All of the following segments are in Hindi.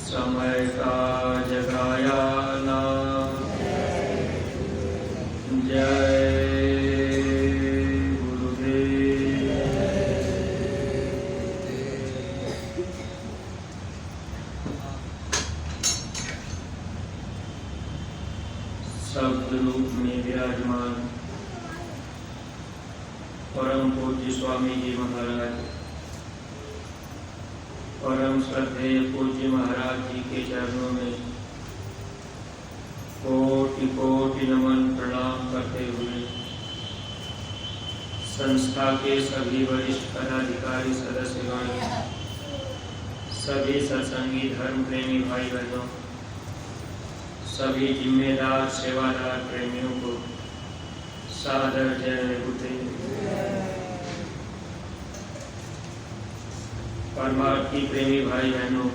समय का जगाया नाम। जय गुरुदेव। शब्द रूप में विराजमान परम पूज्य स्वामी जी महाराज, परम श्रद्धेय पूज्य महाराज जी के चरणों में कोटि कोटि नमन प्रणाम करते हुए संस्था के सभी वरिष्ठ पदाधिकारी सदस्यगण, सभी सत्संगी धर्म प्रेमी भाई बहनों, सभी जिम्मेदार सेवादार प्रेमियों को सादर जय गुरुदेव। परमार्थी प्रेमी भाई बहनों,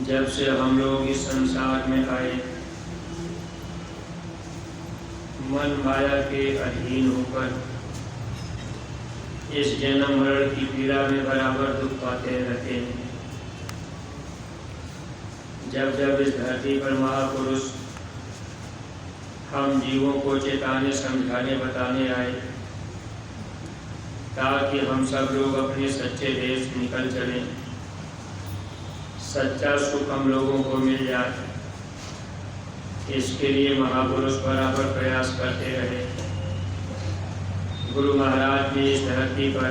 जब से हम लोग इस संसार में आए, मन माया के अधीन होकर इस जन्म मरण की पीड़ा में बराबर दुख पाते रहते हैं। जब जब इस धरती पर महापुरुष हम जीवों को चेताने, समझाने, बताने आए ताकि हम सब लोग अपने सच्चे देश निकल चलें, सच्चा सुख हम लोगों को मिल जाए, इसके लिए महापुरुष बराबर प्रयास करते रहे। गुरु महाराज ने इस धरती पर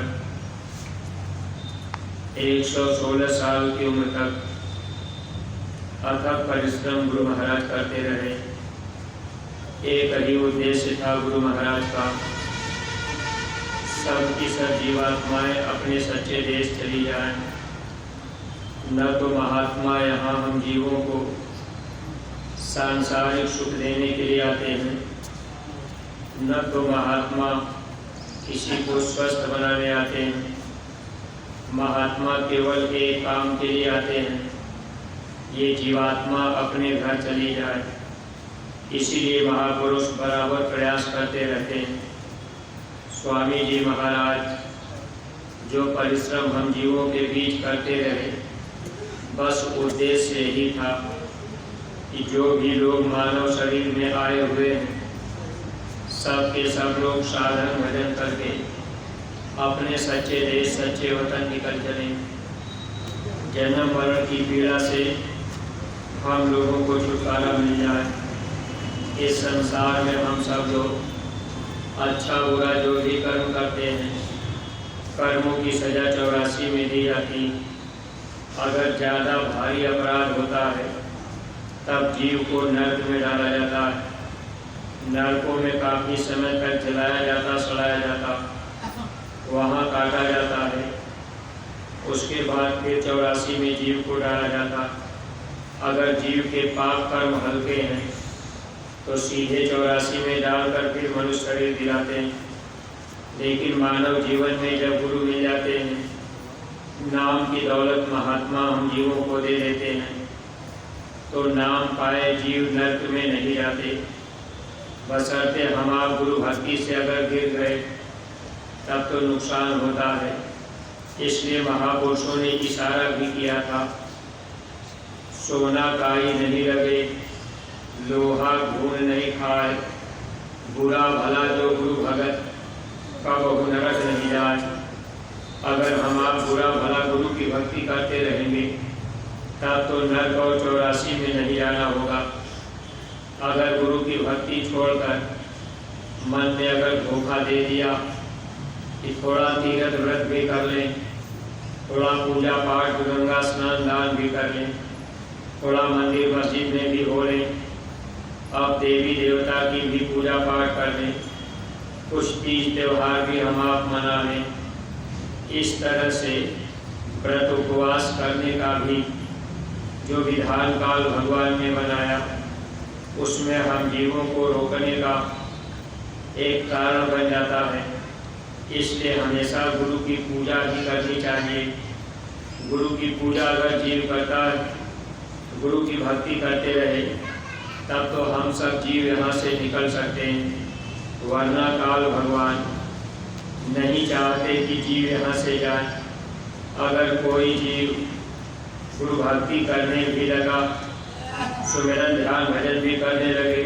116 साल की उम्र तक अथक परिश्रम गुरु महाराज करते रहे। एक ही उद्देश्य था गुरु महाराज का, सबकी सब जीवात्माएं अपने सच्चे देश चली जाएं। न तो महात्मा यहाँ हम जीवों को सांसारिक सुख देने के लिए आते हैं, न तो महात्मा किसी को स्वस्थ बनाने आते हैं। महात्मा केवल एक काम के लिए आते हैं, ये जीवात्मा अपने घर चली जाए। इसीलिए महापुरुष बराबर प्रयास करते रहते हैं। स्वामी जी महाराज जो परिश्रम हम जीवों के बीच करते रहे, बस उद्देश्य यही था कि जो भी लोग मानव शरीर में आए हुए हैं, सब के सब लोग साधन भजन करके अपने सच्चे देश, सच्चे वतन निकल चलें। जन्म मरण की पीड़ा से हम लोगों को छुटकारा मिल जाए। इस संसार में हम सब लोग अच्छा बुरा जो भी कर्म करते हैं, कर्मों की सजा 84 में दी जाती। अगर ज़्यादा भारी अपराध होता है तब जीव को नरक में डाला जाता है। नरकों में काफ़ी समय तक जलाया जाता, सड़ाया जाता, वहाँ काटा जाता है। उसके बाद फिर 84 में जीव को डाला जाता। अगर जीव के पाप कर्म हल्के हैं तो सीधे 84 में डालकर फिर मनुष्य शरीर दिलाते हैं। लेकिन मानव जीवन में जब गुरु मिल जाते हैं, नाम की दौलत महात्मा हम जीवों को दे देते हैं, तो नाम पाए जीव नरक में नहीं जाते। बशर्ते हम आप गुरु भक्ति से अगर गिर गए तब तो नुकसान होता है। इसलिए महापुरुषों ने इशारा भी किया था, सोना काई नहीं लगे, लोहा घून नहीं खाए, बुरा भला जो गुरु भगत कब नरक नहीं जाए। अगर हम आप बुरा भला गुरु की भक्ति करते रहेंगे तब तो नरक और 84 में नहीं जाना होगा। अगर गुरु की भक्ति छोड़कर मन में अगर धोखा दे दिया कि थोड़ा तीर्थ व्रत भी कर लें, थोड़ा पूजा पाठ, गंगा स्नान दान भी कर लें, थोड़ा मंदिर मस्जिद में भी हो लें, अब देवी देवता की भी पूजा पाठ कर लें, कुछ तीज त्यौहार भी हम आप मना लें, इस तरह से व्रत उपवास करने का भी जो विधान काल भगवान ने बनाया, उसमें हम जीवों को रोकने का एक कारण बन जाता है। इसलिए हमेशा गुरु की पूजा भी करनी चाहिए। गुरु की पूजा अगर जीव करता है, गुरु की भक्ति करते रहे, तब तो हम सब जीव यहाँ से निकल सकते हैं। वरना काल भगवान नहीं चाहते कि जीव यहाँ से जाए। अगर कोई जीव गुरु भक्ति करने भी लगा, सुमिरन ध्यान भजन भी करने लगे।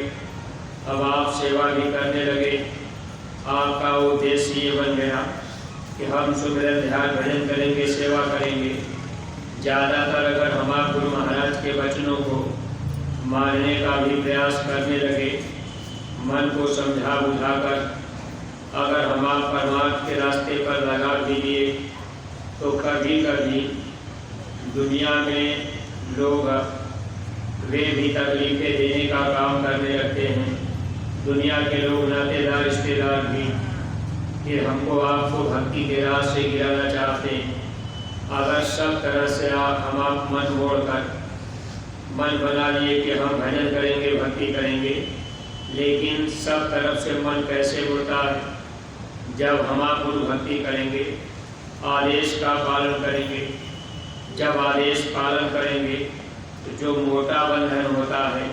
अब आप सेवा भी करने लगे। आपका उद्देश्य ये बन गया कि हम सुमिरन ध्यान भजन करेंगे, सेवा करेंगे। ज़्यादातर अगर हम आप गुरु महाराज के वचनों को मानने का भी प्रयास करने लगे, मन को समझा बुझाकर अगर हम आप परमार्थ के रास्ते पर लगा भी दिए, तो कभी कभी दुनिया में लोग वे भी तकलीफें देने का काम करने लगते हैं। दुनिया के लोग, नातेदार, रिश्तेदार भी कि हमको आपको भक्ति के राह से गिराना चाहते हैं। अगर सब तरह से हम आप मन मोड़कर मन बना लिए कि हम भजन करेंगे, भक्ति करेंगे, लेकिन सब तरफ से मन कैसे मुड़ता है? जब हम आप गुरु भक्ति करेंगे, आदेश का पालन करेंगे, जब आदेश पालन करेंगे तो जो मोटा बंधन होता है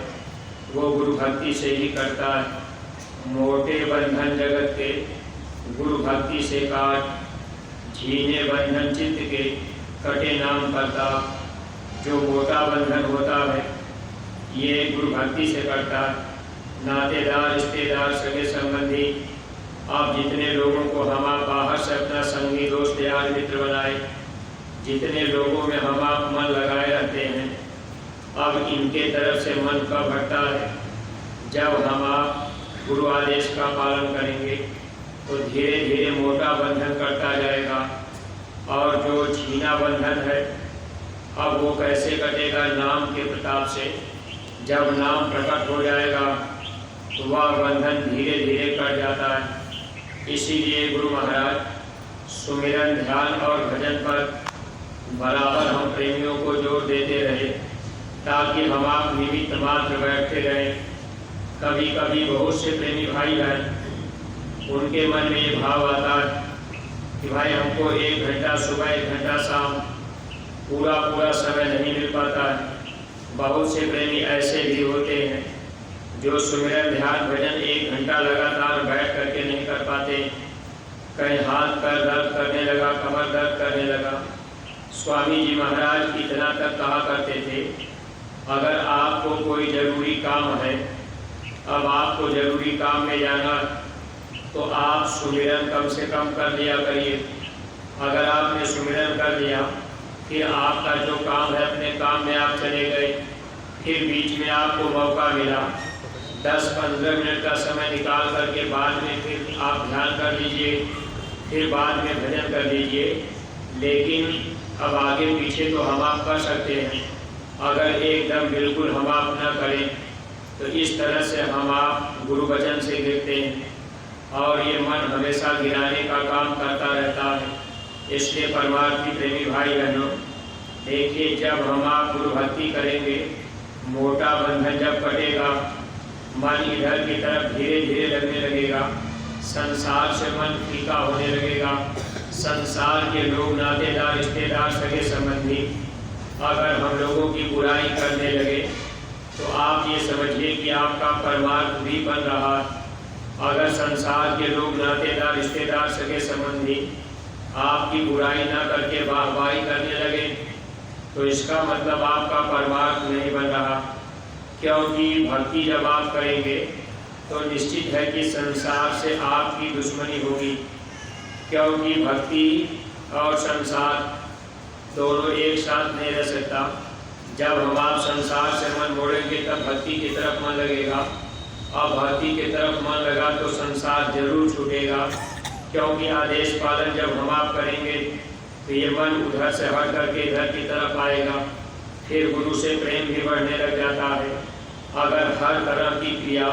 वो गुरु भक्ति से ही करता है। मोटे बंधन जगत के गुरु भक्ति से काट, झीने बंधन चित्त के कटे नाम करता। जो मोटा बंधन होता है ये गुरु भक्ति से करता है। नातेदार, रिश्तेदार, सगे संबंधी, आप जितने लोगों को हम आप बाहर से अपना संगी, दोस्त, यार, मित्र बनाए, जितने लोगों में हम आप मन लगाए रहते हैं, अब इनके तरफ से मन कब हटता है? जब हम आप गुरु आदेश का पालन करेंगे तो धीरे धीरे मोटा बंधन करता जाएगा। और जो छीना बंधन है, अब वो कैसे कटेगा? नाम के प्रताप से। जब नाम प्रकट हो जाएगा तो वह बंधन धीरे धीरे कट जाता है। इसीलिए गुरु महाराज सुमिरन, ध्यान और भजन पर बराबर हम प्रेमियों को जोर देते रहे, ताकि हम आप निमित्त मात्र बैठते रहें। कभी कभी बहुत से प्रेमी भाई हैं, उनके मन में ये भाव आता है कि भाई हमको 1 घंटा सुबह, 1 घंटा शाम, पूरा समय नहीं मिल पाता है। बहुत से प्रेमी ऐसे भी होते हैं जो सुमिरन, ध्यान, भजन 1 घंटा लगातार बैठ करके नहीं कर पाते। कहीं हाथ पैर दर्द करने लगा, कमर दर्द करने लगा। स्वामी जी महाराज इतना तक कहा करते थे, अगर आपको कोई ज़रूरी काम है, अब आपको ज़रूरी काम में जाना, तो आप सुमिरन कम से कम कर लिया करिए। अगर आपने सुमिरन कर लिया, फिर आपका जो काम है, अपने काम में आप चले गए, फिर बीच में आपको मौका मिला 10-15 मिनट का समय निकाल करके बाद में फिर आप ध्यान कर लीजिए, फिर बाद में भजन कर लीजिए। लेकिन अब आगे पीछे तो हम आप कर सकते हैं। अगर एकदम बिल्कुल हम आप न करें तो इस तरह से हम आप गुरु वचन से गिरते हैं और ये मन हमेशा गिराने का काम करता रहता है। इसलिए परमार्थी प्रेमी भाई बहनों, देखिए, जब हम आप गुरु भक्ति करेंगे, मोटा बंधन जब कटेगा, मन इधर की तरफ धीरे धीरे लगने लगेगा, संसार से मन फीका होने लगेगा। संसार के लोग, नातेदार, रिश्तेदार, सगे संबंधी अगर हम लोगों की बुराई करने लगे तो आप ये समझिए कि आपका परमार्थ भी बन रहा है। अगर संसार के लोग, नातेदार, रिश्तेदार, सगे संबंधी आपकी बुराई ना करके वाहवाही करने लगे तो इसका मतलब आपका परमार्थ नहीं बन रहा। क्योंकि भक्ति जब आप करेंगे तो निश्चित है कि संसार से आपकी दुश्मनी होगी, क्योंकि भक्ति और संसार दोनों एक साथ नहीं रह सकता। जब हम आप संसार से मन मोड़ेंगे तब भक्ति की तरफ मन लगेगा, और भक्ति की तरफ मन लगा तो संसार जरूर छूटेगा। क्योंकि आदेश पालन जब हम आप करेंगे तो ये मन उधर से हट करके इधर की तरफ आएगा, फिर गुरु से प्रेम भी बढ़ने लग जाता है। अगर हर तरह की क्रिया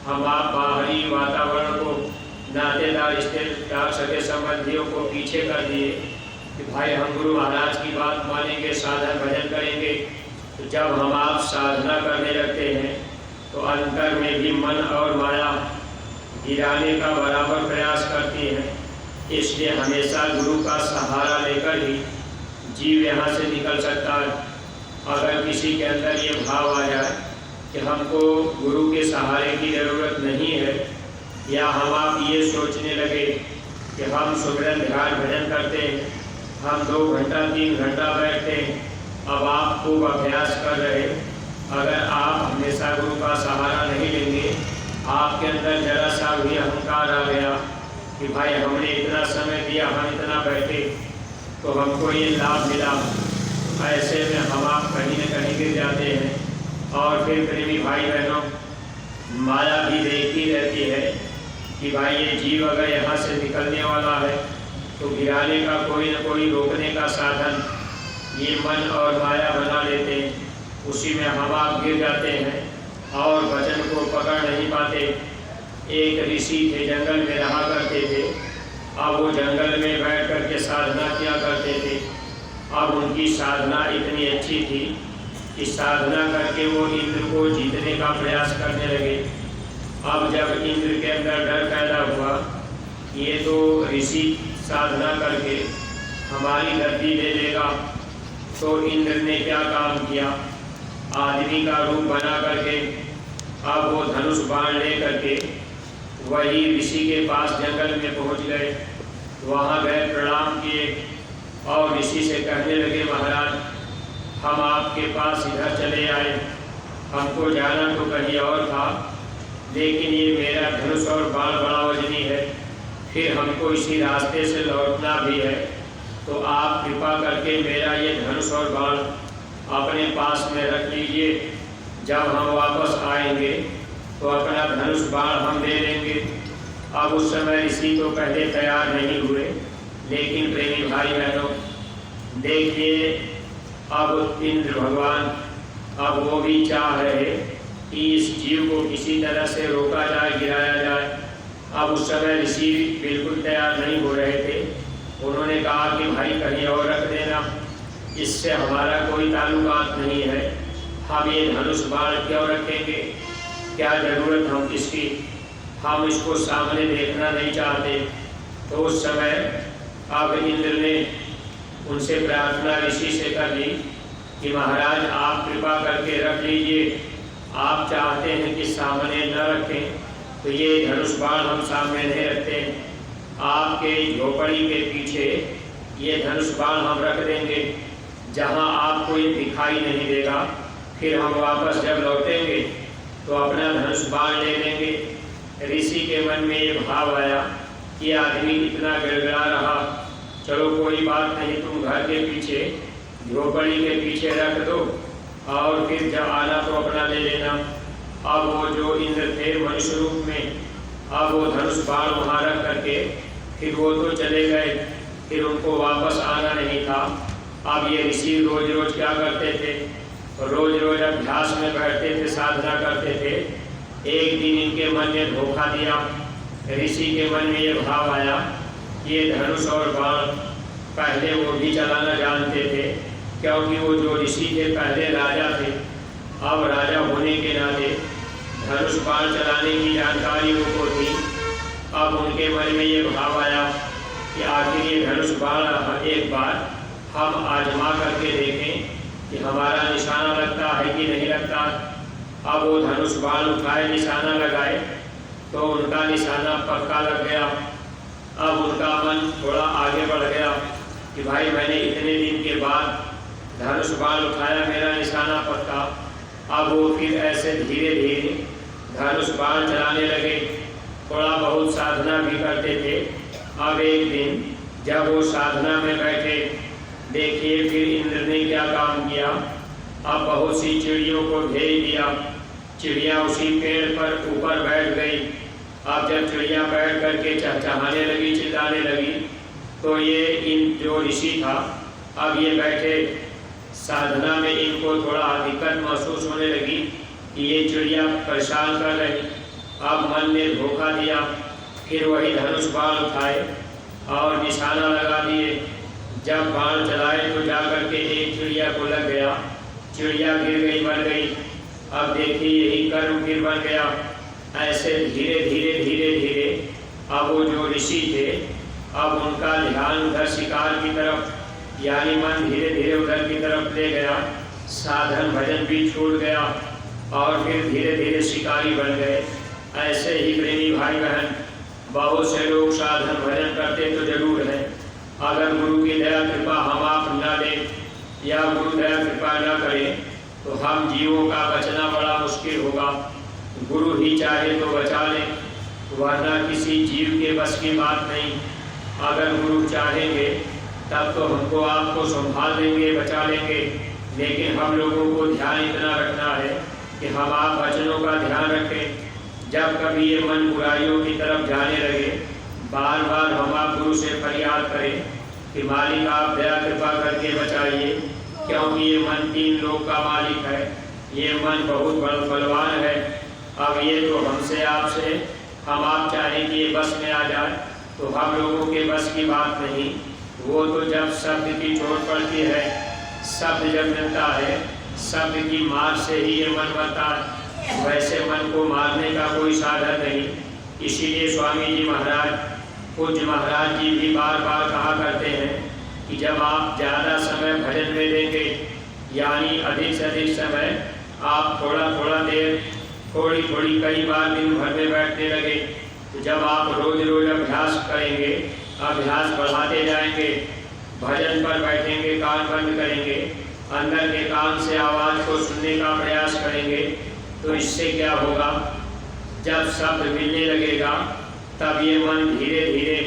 हम आप बाहरी वातावरण को, नातेदार, रिश्तेदार, सगे संबंधियों को पीछे कर दिए कि भाई हम गुरु महाराज की बात मानेंगे, साधन भजन करेंगे, तो जब हम आप साधना करने लगते हैं तो अंतर में भी मन और माया गिराने का बराबर प्रयास करती है। इसलिए हमेशा गुरु का सहारा लेकर ही जीव यहाँ से निकल सकता है। अगर किसी के अंदर ये भाव आ जाए कि हमको गुरु के सहारे की ज़रूरत नहीं है, या हम आप ये सोचने लगे कि हम सुमिरन, ध्यान, भजन करते हैं, हम 2 घंटा 3 घंटा बैठते हैं, अब आप खूब अभ्यास कर रहे, अगर आप हमेशा गुरु का सहारा नहीं लेंगे, आपके अंदर जरा सा भी अहंकार आ गया कि भाई हमने इतना समय दिया, हम इतना बैठे तो हमको ये लाभ मिला, ऐसे में हम आप कहीं न कहीं गिर जाते हैं। और फिर प्रेमी भाई बहनों, माया भी देखती रहती है कि भाई ये जीव अगर यहाँ से निकलने वाला है तो गिराने का कोई न कोई रोकने का साधन ये मन और माया बना लेते हैं, उसी में हम आप गिर जाते हैं और वचन को पकड़ नहीं पाते। एक ऋषि थे, जंगल में रहा करते थे। अब वो जंगल में बैठ कर के साधना किया करते थे। अब उनकी साधना इतनी अच्छी थी कि साधना करके वो इंद्र को जीतने का प्रयास करने लगे। अब जब इंद्र के अंदर डर पैदा हुआ, ये तो ऋषि साधना करके हमारी गद्दी ले लेगा, तो इंद्र ने क्या काम किया, आदमी का रूप बना करके अब वो धनुष बाण ले करके वही ऋषि के पास जंगल में पहुंच गए। वहां गए, प्रणाम किए और ऋषि से कहने लगे, महाराज हम आपके पास इधर चले आए, हमको जाना तो कहीं और था, लेकिन ये मेरा धनुष और बाण बड़ा वजनी है, फिर हमको इसी रास्ते से लौटना भी है, तो आप कृपा करके मेरा ये धनुष और बाण अपने पास में रख लीजिए। जब हम वापस आएंगे तो अपना धनुष बाण हम दे देंगे। अब उस समय ऋषि तो पहले तैयार नहीं हुए, लेकिन प्रेमी भाई बहनों देखिए, अब इंद्र भगवान अब वो भी चाह रहे कि इस जीव को किसी तरह से रोका जाए, गिराया जाए। अब उस समय ऋषि बिल्कुल तैयार नहीं हो रहे थे। उन्होंने कहा कि भाई कहीं और रख देना, इससे हमारा कोई ताल्लुकात नहीं है, हम ये धनुष बाण क्यों रखेंगे, क्या ज़रूरत हम इसकी, हम इसको सामने देखना नहीं चाहते। तो उस समय अब इंद्र ने उनसे प्रार्थना ऋषि से कर ली कि महाराज आप कृपा करके रख लीजिए, आप चाहते हैं कि सामने न रखें तो ये धनुष बाण हम सामने नहीं रखते, आपके झोपड़ी के पीछे ये धनुष बाण हम रख देंगे, जहां आपको ये दिखाई नहीं देगा। फिर हम वापस जब लौटेंगे तो अपना धनुष बाण ले लेंगे। ऋषि के मन में ये भाव आया कि आदमी इतना गिड़गिड़ा रहा, चलो कोई बात नहीं, तुम घर के पीछे झोपड़ी के पीछे रख दो और फिर जब आना तो अपना ले लेना। अब वो जो इंद्र थे मनुष्य रूप में, अब वो धनुष बाण वहाँ रख करके फिर वो तो चले गए, फिर उनको वापस आना नहीं था। अब ये ऋषि रोज रोज क्या करते थे, रोज रोज अभ्यास में बैठते थे, साधना करते थे। एक दिन इनके मन ने धोखा दिया, ऋषि के मन में ये भाव आया कि ये धनुष और बाण पहले वो भी चलाना जानते थे, क्योंकि वो जो ऋषि थे पहले राजा थे। अब राजा होने के नाते धनुष बाण चलाने की जानकारी उनको थी। अब उनके मन में ये भाव आया कि आखिर ये धनुष बाण एक बार हम आजमा करके देखें कि हमारा निशाना लगता है कि नहीं लगता। अब वो धनुष बाण उठाए, निशाना लगाए तो उनका निशाना पक्का लग गया। अब उनका मन थोड़ा आगे बढ़ गया कि भाई मैंने इतने दिन के बाद धनुष बाण उठाया, मेरा निशाना पक्का। अब वो फिर ऐसे धीरे धीरे धनुष बाण चलाने लगे, थोड़ा बहुत साधना भी करते थे। अब एक दिन जब वो साधना में बैठे, देखिए फिर इंद्र ने क्या काम किया, अब बहुत सी चिड़ियों को भेज दिया। चिड़िया उसी पेड़ पर ऊपर बैठ गई। अब जब चिड़िया बैठ करके चहचहाने लगी, चिल्लाने लगी, तो ये इन जो ऋषि था अब ये बैठे साधना में, इनको थोड़ा दिक्कत महसूस होने लगी कि ये चिड़िया परेशान कर रही। अब मन ने धोखा दिया, फिर वही धनुष बाण उठाए और निशाना लगा दिए। जब बाण चलाए तो जाकर के एक चिड़िया को लग गया, चिड़िया गिर गई, मर गई। अब देखिए यही कर्म फिर बन गया। ऐसे धीरे धीरे धीरे धीरे अब वो जो ऋषि थे, अब उनका ध्यान उधर शिकार की तरफ, यानी मन धीरे धीरे उधर की तरफ ले गया। साधन भजन भी छूट गया और फिर धीरे धीरे शिकारी बन गए। ऐसे ही प्रेमी भाई बहन, बहुत से लोग साधन भजन करते तो जरूर हैं, अगर गुरु की दया कृपा हम आप न दें या गुरु दया कृपा न करें तो हम जीवों का बचना बड़ा मुश्किल होगा। गुरु ही चाहे तो बचा ले, वरना किसी जीव के बस की बात नहीं। अगर गुरु चाहेंगे तब तो हमको आपको संभाल देंगे, बचा लेंगे, लेकिन हम लोगों को ध्यान इतना रखना है कि हम आप वचनों का ध्यान रखें। जब कभी ये मन बुराइयों की तरफ जाने लगे, बार बार हम आप गुरु से फरियाद करें कि मालिक आप दया कृपा करके बचाइए, क्योंकि ये मन 3 लोक का मालिक है, ये मन बहुत बलवान है। अब ये तो हमसे आपसे हम आप चाहें कि ये बस में आ जाए तो हम लोगों के बस की बात नहीं। वो तो जब शब्द की चोट पड़ती है, शब्द जब मिलता है, शब्द की मार से ही ये मन बनता है, वैसे मन को मारने का कोई साधन नहीं। इसीलिए स्वामी जी महाराज, पूज्य महाराज जी भी बार बार कहा करते हैं कि जब आप ज़्यादा समय भजन में देंगे, यानी अधिक से अधिक समय आप थोड़ा थोड़ा देर, थोड़ी थोड़ी कई बार दिन भर में बैठने लगे, तो जब आप रोज रोज अभ्यास करेंगे, अभ्यास बढ़ाते जाएंगे, भजन पर बैठेंगे, कान बंद करेंगे, अंदर के कान से आवाज़ को सुनने का प्रयास करेंगे, तो इससे क्या होगा, जब शब्द मिलने लगेगा तब ये मन धीरे धीरे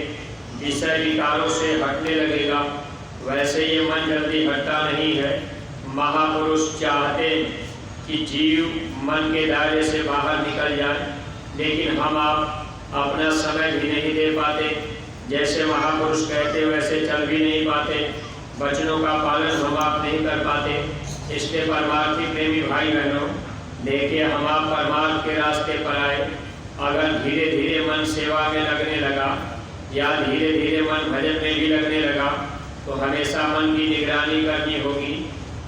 विषय विकारों से हटने लगेगा। वैसे ये मन जल्दी हटता नहीं है। महापुरुष चाहते कि जीव मन के दायरे से बाहर निकल जाए, लेकिन हम आप अपना समय भी नहीं दे पाते। जैसे महापुरुष कहते वैसे चल भी नहीं पाते, वचनों का पालन हम आप नहीं कर पाते। इसलिए परमार्थी प्रेमी भाई बहनों, देखिए हम आप परमार्थ के रास्ते पर आए। अगर धीरे धीरे मन सेवा में लगने लगा या धीरे धीरे मन भजन में भी लगने लगा, तो हमेशा मन की निगरानी करनी होगी,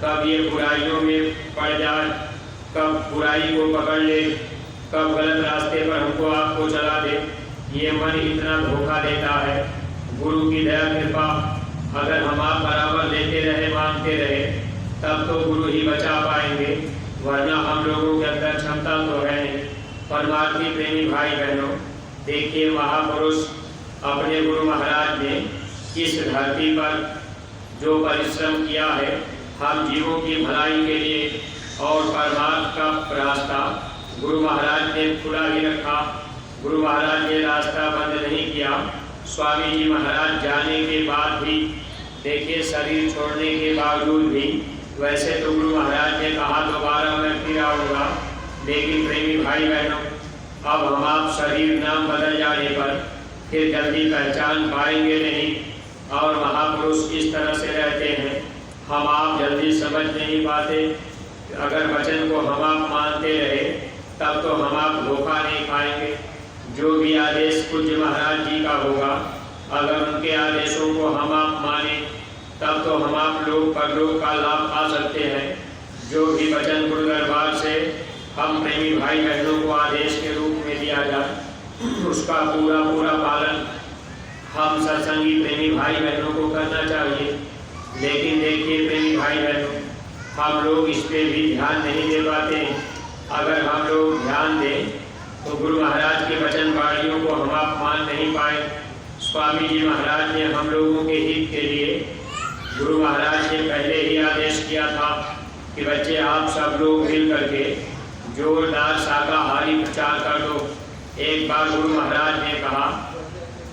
कब ये बुराइयों में पड़ जाए, कब बुराई को पकड़ ले, कब गलत रास्ते पर हमको आपको चला दे। ये मन इतना धोखा देता है। गुरु की दया कृपा अगर हम आप बराबर देते रहे, मांगते रहे, तब तो गुरु ही बचा पाएंगे, वरना हम लोगों के अंदर क्षमता तो है नहीं। परमार्थी प्रेमी भाई बहनों, देखिए महापुरुष अपने गुरु महाराज ने इस धरती पर जो परिश्रम किया है हम जीवों की भलाई के लिए, और परमार्थ का रास्ता गुरु महाराज ने खुला ही रखा। गुरु महाराज ने रास्ता बंद नहीं किया। स्वामी जी महाराज जाने के बाद भी, देखिए शरीर छोड़ने के बावजूद भी, वैसे तो गुरु महाराज ने कहा दोबारा मैं फिर आऊँगा, लेकिन प्रेमी भाई बहनों, अब हम आप शरीर नाम बदल जाने पर फिर जल्दी पहचान पाएंगे नहीं। और महापुरुष इस तरह से रहते हैं, हम आप जल्दी समझ नहीं पाते। अगर वचन को हम आप मानते रहे तब तो हम आप धोखा नहीं खाएंगे। जो भी आदेश पूज्य महाराज जी का होगा, अगर उनके आदेशों को हम आप माने तब तो हम आप लोग परलोक का लाभ पा सकते हैं। जो भी वचन गुरु दरबार से हम प्रेमी भाई बहनों को आदेश के रूप में दिया जाए, उसका पूरा पूरा पालन हम सत्संगी प्रेमी भाई बहनों को करना चाहिए। लेकिन देखिए प्रेमी भाई बहनों, हम लोग इस पर भी ध्यान नहीं दे पाते। अगर हम लोग ध्यान दें तो गुरु महाराज के वचन वाणियों को हम आप मान नहीं पाए। स्वामी जी महाराज ने हम लोगों के हित के लिए, गुरु महाराज ने पहले ही आदेश किया था कि बच्चे आप सब लोग मिल करके जोरदार शाकाहारी प्रचार कर दो। एक बार गुरु महाराज ने कहा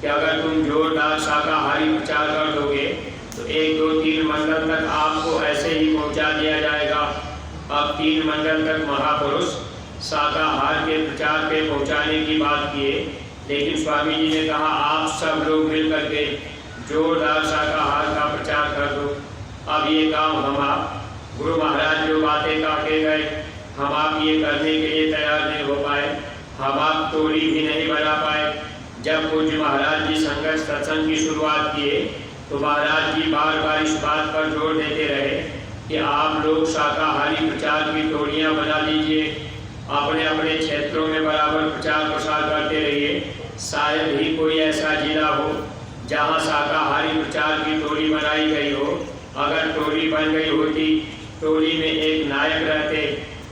कि अगर तुम जोरदार शाकाहारी प्रचार कर दोगे तो 1, 2, 3 मंडल तक आपको ऐसे ही पहुंचा दिया जाएगा। अब 3 मंडल तक महापुरुष शाकाहार के प्रचार पे पहुंचाने की बात किए, लेकिन स्वामी जी ने कहा आप सब लोग मिल करके जोरदार शाकाहार का प्रचार कर दो। अब ये काम हम आप, गुरु महाराज जो बातें काटे गए, हम आप ये करने के लिए तैयार नहीं हो पाए। हम आप टोली भी नहीं बना पाए। जब पूज्य महाराज जी संगत सत्संग की शुरुआत किए तो महाराज जी बार बार इस बात पर जोर देते रहे कि आप लोग शाकाहारी प्रचार की टोलियाँ बना लीजिए, अपने अपने क्षेत्रों में बराबर प्रचार प्रसार करते रहिए। शायद ही कोई ऐसा जिला हो जहाँ शाकाहारी प्रचार की टोली बनाई गई हो। अगर टोली बन गई होती, टोली में एक नायक रहते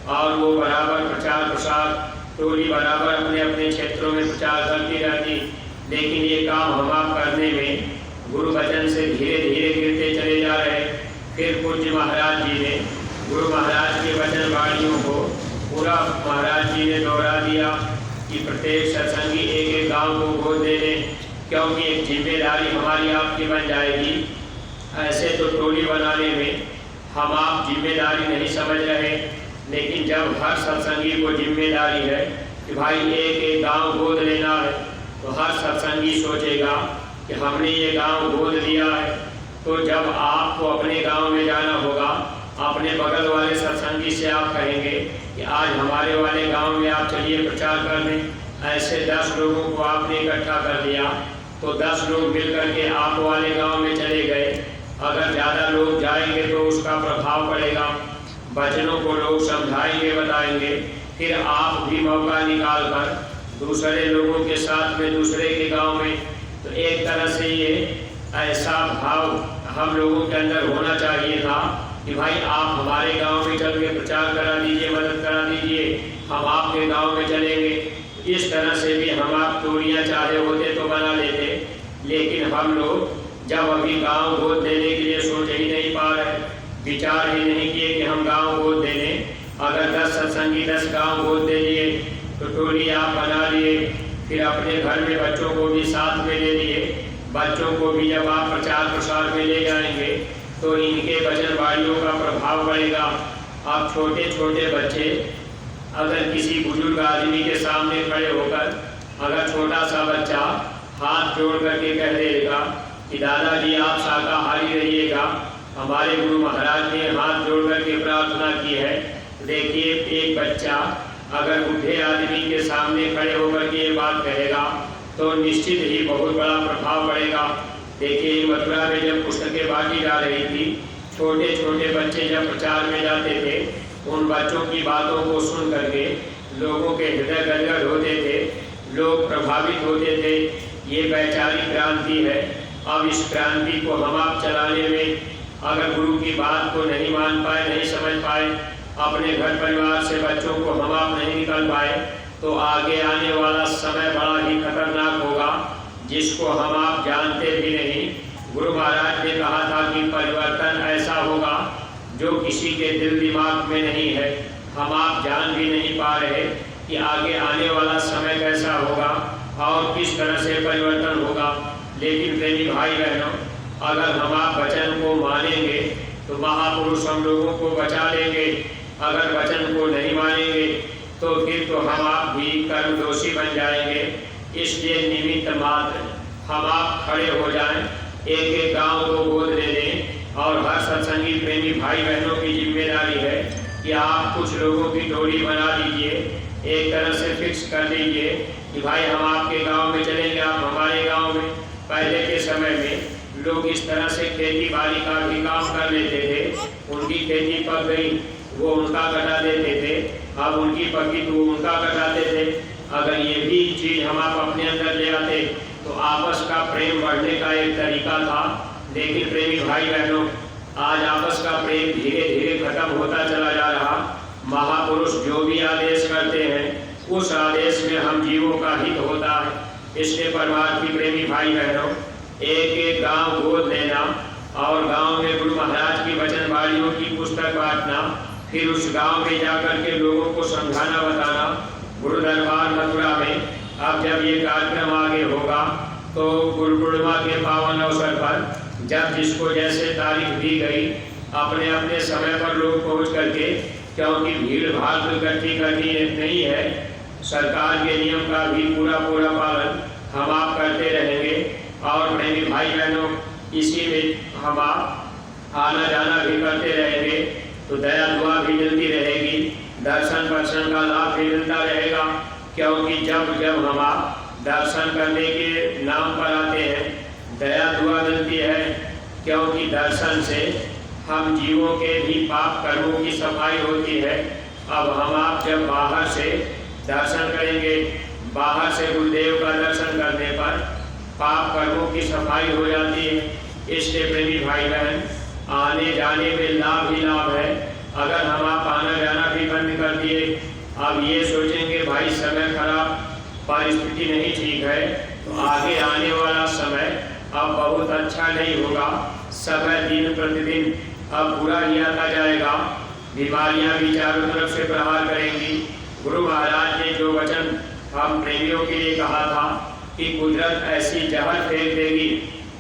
और वो बराबर प्रचार प्रसार, टोली बराबर अपने अपने क्षेत्रों में प्रचार करती रहती। लेकिन ये काम हम आप करने में गुरु वचन से धीरे धीरे गिरते चले जा रहे। फिर पूज्य महाराज जी ने गुरु महाराज के वचन वाणियों को पूरा महाराज जी ने दोहरा दिया कि प्रत्येक सत्संगी एक एक गांव को गोद दे दें, क्योंकि एक जिम्मेदारी हमारी आपकी बन जाएगी। ऐसे तो टोली बनाने में हम आप जिम्मेदारी नहीं समझ रहे, लेकिन जब हर सत्संगी को जिम्मेदारी है कि भाई एक एक गांव गोद लेना है, तो हर सत्संगी सोचेगा कि हमने ये गांव गोद लिया है। तो जब आपको अपने गांव में जाना होगा, अपने बगल वाले सत्संगी से आप कहेंगे कि आज हमारे वाले गांव में आप चलिए प्रचार करने। ऐसे 10 लोगों को आपने इकट्ठा कर लिया, तो 10 लोग मिलकर के आप वाले गांव में चले गए। अगर ज़्यादा लोग जाएंगे तो उसका प्रभाव पड़ेगा, बच्चों को लोग समझाएंगे, बताएंगे, फिर आप भी मौका निकाल कर दूसरे लोगों के साथ में दूसरे के गांव में। तो एक तरह से ये ऐसा भाव हम लोगों के अंदर होना चाहिए था कि भाई आप हमारे गांव में चल के प्रचार करा दीजिए, मदद करा दीजिए, हम आपके गांव में चलेंगे। इस तरह से भी हम आप टोलियाँ चाहे होते तो बना लेते, लेकिन हम लोग जब अभी गांव गोद देने के लिए सोच ही नहीं पा रहे, विचार ही नहीं किए कि हम गांव गोद देने। अगर 10 सत्संगी 10 गांव गोद दे लिए तो टोली आप बना लिए, फिर अपने घर में बच्चों को भी साथ में ले लिए। बच्चों को भी जब आप प्रचार प्रसार में ले जाएंगे तो इनके वचन वाणियों का प्रभाव पड़ेगा। आप छोटे छोटे बच्चे अगर किसी बुजुर्ग आदमी के सामने खड़े होकर अगर छोटा सा बच्चा हाथ जोड़ करके कह देगा कि दादाजी आप शाकाहारी रहिएगा, हमारे गुरु महाराज ने हाथ जोड़ करके प्रार्थना की है। देखिए, एक बच्चा अगर बूढ़े आदमी के सामने खड़े होकर के ये बात कहेगा तो निश्चित ही बहुत बड़ा प्रभाव पड़ेगा। देखिए, मथुरा में जब पुस्तकें बांटी जा रही थी, छोटे छोटे बच्चे जब प्रचार में जाते थे, उन बच्चों की बातों को सुन करके लोगों के हृदय गदगद होते थे, लोग प्रभावित होते थे। ये वैचारिक क्रांति है। अब इस क्रांति को हम आप चलाने में अगर गुरु की बात को नहीं मान पाए, नहीं समझ पाए, अपने घर परिवार से बच्चों को हम आप नहीं निकल पाए, तो आगे आने वाला समय बड़ा ही खतरनाक होगा, जिसको हम आप जानते भी नहीं। गुरु महाराज ने कहा था कि परिवर्तन ऐसा होगा जो किसी के दिल दिमाग में नहीं है। हम आप जान भी नहीं पा रहे कि आगे आने वाला समय कैसा होगा और किस तरह से परिवर्तन होगा। लेकिन प्रेमी भाई बहनों, अगर हम आप वचन को मानेंगे तो महापुरुष हम लोगों को बचा लेंगे। अगर वचन को नहीं मानेंगे तो फिर तो हम आप भी कर्म दोषी बन जाएंगे। इसलिए निमित्त मात्र हम आप खड़े हो जाएं, एक एक गांव को गोद ले दें। और हर सत्संगी प्रेमी भाई बहनों की जिम्मेदारी है कि आप कुछ लोगों की टोली बना दीजिए, एक तरह से फिक्स कर दीजिए कि भाई हम आपके गांव में चलेंगे, आप हमारे गांव में। पहले के समय में लोग इस तरह से खेती बाड़ी का भी काम कर लेते थे। उनकी खेती पक गई, वो उनका कटा देते थे, अब उनकी पकी तो वो उनका कटाते थे। अगर ये भी चीज़ हम आप अपने अंदर ले आते तो आपस का प्रेम बढ़ने का एक तरीका था। लेकिन प्रेमी भाई बहनों, आज आपस का प्रेम धीरे धीरे खत्म होता चला जा रहा। महापुरुष जो भी आदेश करते हैं, उस आदेश में हम जीवों का हित होता है। इसलिए परिवार की प्रेमी भाई बहनों, एक एक गांव गोद लेना और गांव में गुरु महाराज की वचन वाणियों की पुस्तक बांटना, फिर उस गांव में जाकर के लोगों को समझाना, बताना। गुरु दरबार मथुरा में अब जब ये कार्यक्रम आगे होगा तो गुरु पूर्णिमा के पावन अवसर पर जब जिसको जैसे तारीख दी गई, अपने अपने समय पर लोग पहुंच करके, क्योंकि भीड़ भाड़ तो इकट्ठी करनी नहीं है, सरकार के नियम का भी पूरा पालन हम आप करते रहेंगे। और प्रेमी भाई बहनों, इसी में हम आप आना जाना भी करते रहेंगे, तो दया दुआ भी मिलती रहेगी, दर्शन वर्शन का लाभ भी मिलता रहेगा। क्योंकि जब जब हम आप दर्शन करने के नाम पर आते हैं, दया दुआ मिलती है। क्योंकि दर्शन से हम जीवों के भी पाप कर्मों की सफाई होती है। अब हम आप जब बाहर से दर्शन करेंगे, बाहर से गुरुदेव का दर्शन करने पर पाप कर्मों की सफाई हो जाती है। इसलिए प्रेमी भाई बहन, आने जाने में लाभ ही लाभ है। अगर हम आप आना जाना भी बंद कर दिए, अब ये सोचेंगे भाई समय खराब, परिस्थिति नहीं ठीक है, तो आगे आने वाला समय अब बहुत अच्छा नहीं होगा। समय दिन प्रतिदिन अब बुरा ही आता जाएगा, बीमारियां भी चारों तरफ से प्रहार करेंगी। गुरु महाराज ने जो वचन हम प्रेमियों के लिए कहा था कि कुदरत ऐसी जहर फेंक देगी,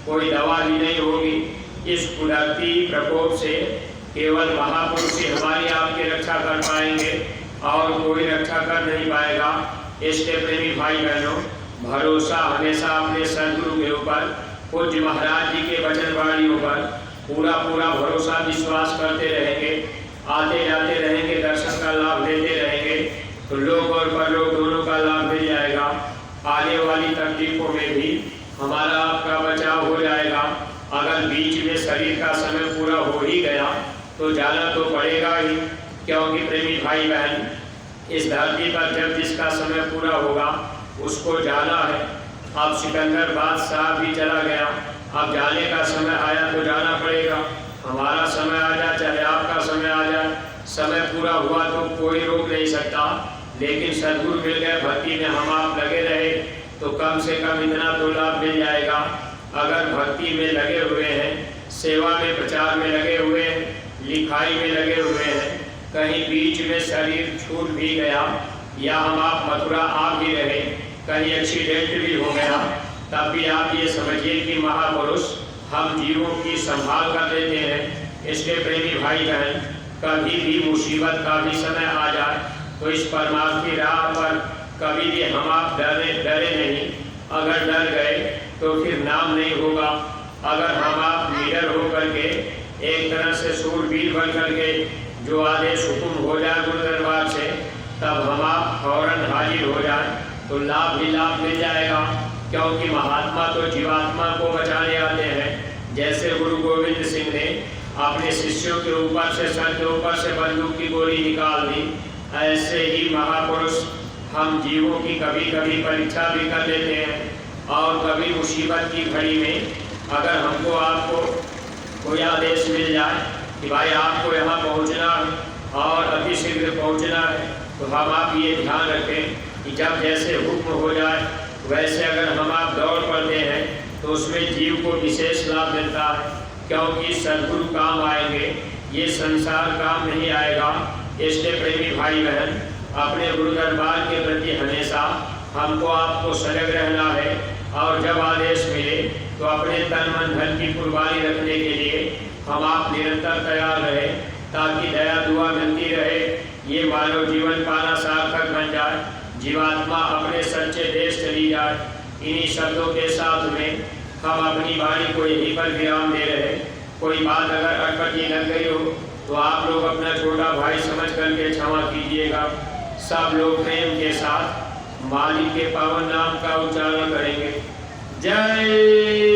कोई दवा भी नहीं होगी। इस कुदरती प्रकोप से केवल महापुरुष ही हमारी आपकी रक्षा कर पाएंगे और कोई रक्षा कर नहीं पाएगा। इसके प्रेमी भाई बहनों, भरोसा हमेशा अपने सदगुरु के ऊपर, पूज्य महाराज जी के वचनवाणियों पर पूरा भरोसा विश्वास करते रहेंगे, आते जाते रहेंगे, दर्शन का लाभ लेते रहेंगे, तो लोक और परलोक दोनों का लाभ मिल जाएगा। आने वाली तकलीफों में भी हमारा आपका बचाव हो जाएगा। अगर बीच में शरीर का समय पूरा हो ही गया तो जाना तो पड़ेगा ही, क्योंकि प्रेमी भाई बहन, इस धरती पर जब जिसका समय पूरा होगा उसको जाना है। अब सिकंदर बादशाह भी चला गया, अब जाने का समय आया तो जाना पड़ेगा। हमारा समय आ जाए चाहे आपका समय आ जाए, समय पूरा हुआ तो कोई रोक नहीं सकता। लेकिन सद्गुरु मिल गए, भक्ति में हम आप लगे रहे तो कम से कम इतना तो लाभ मिल जाएगा। अगर भक्ति में लगे हुए हैं, सेवा में प्रचार में लगे हुए हैं, लिखाई में लगे हुए हैं, कहीं बीच में शरीर छूट भी गया या हम आप मथुरा आ भी रहे, कहीं एक्सीडेंट भी हो गया, तब भी आप ये समझिए कि महापुरुष हम जीवों की संभाल कर लेते हैं। इसके प्रेमी भाई बहन, कभी भी मुसीबत का भी समय आ जाए तो इस परमार्थ की राह पर कभी भी हम आप डरे नहीं। अगर डर गए तो फिर नाम नहीं होगा। अगर हम आप निडर होकर के एक तरह से सूरवीर बन करके जो आदेश हुक्म हो जाए गुरु दरबार से, तब हम आप फौरन हाजिर हो जाए तो लाभ ही लाभ मिल जाएगा। क्योंकि महात्मा तो जीवात्मा को बचाने आते हैं। जैसे गुरु गोविंद सिंह ने अपने शिष्यों के ऊपर से, सर के ऊपर से बंदूक की गोली निकाल दी, ऐसे ही महापुरुष हम जीवों की कभी कभी परीक्षा भी कर लेते हैं। और कभी मुसीबत की घड़ी में अगर हमको आपको कोई आदेश मिल जाए कि भाई आपको यहाँ पहुँचना है और अतिशीघ्र पहुँचना है, तो हम आप ये ध्यान रखें कि जब जैसे हुक्म हो जाए वैसे अगर हम आप दौड़ पड़ते हैं तो उसमें जीव को विशेष लाभ मिलता है। क्योंकि सद्गुरु काम आएंगे, ये संसार काम नहीं आएगा। इसलिए प्रेमी भाई बहन, अपने गुरु दरबार के प्रति हमेशा हमको आपको सजग रहना है। और जब आदेश मिले तो अपने तन मन धन की कुर्बानी रखने के लिए हम आप निरंतर तैयार रहे, ताकि दया दुआ मिलती रहे, ये मानव जीवन पाना सार्थक बन जाए, जीवात्मा अपने सच्चे देश चली जाए। इन्हीं शब्दों के साथ में हम अपनी वाणी को यहीं पर विराम दे रहे। कोई बात अगर अटपटी लग गई हो तो आप लोग अपना छोटा भाई समझ करके क्षमा कीजिएगा। सब लोग प्रेम के साथ मालिक के पावन नाम का उच्चारण करेंगे। जय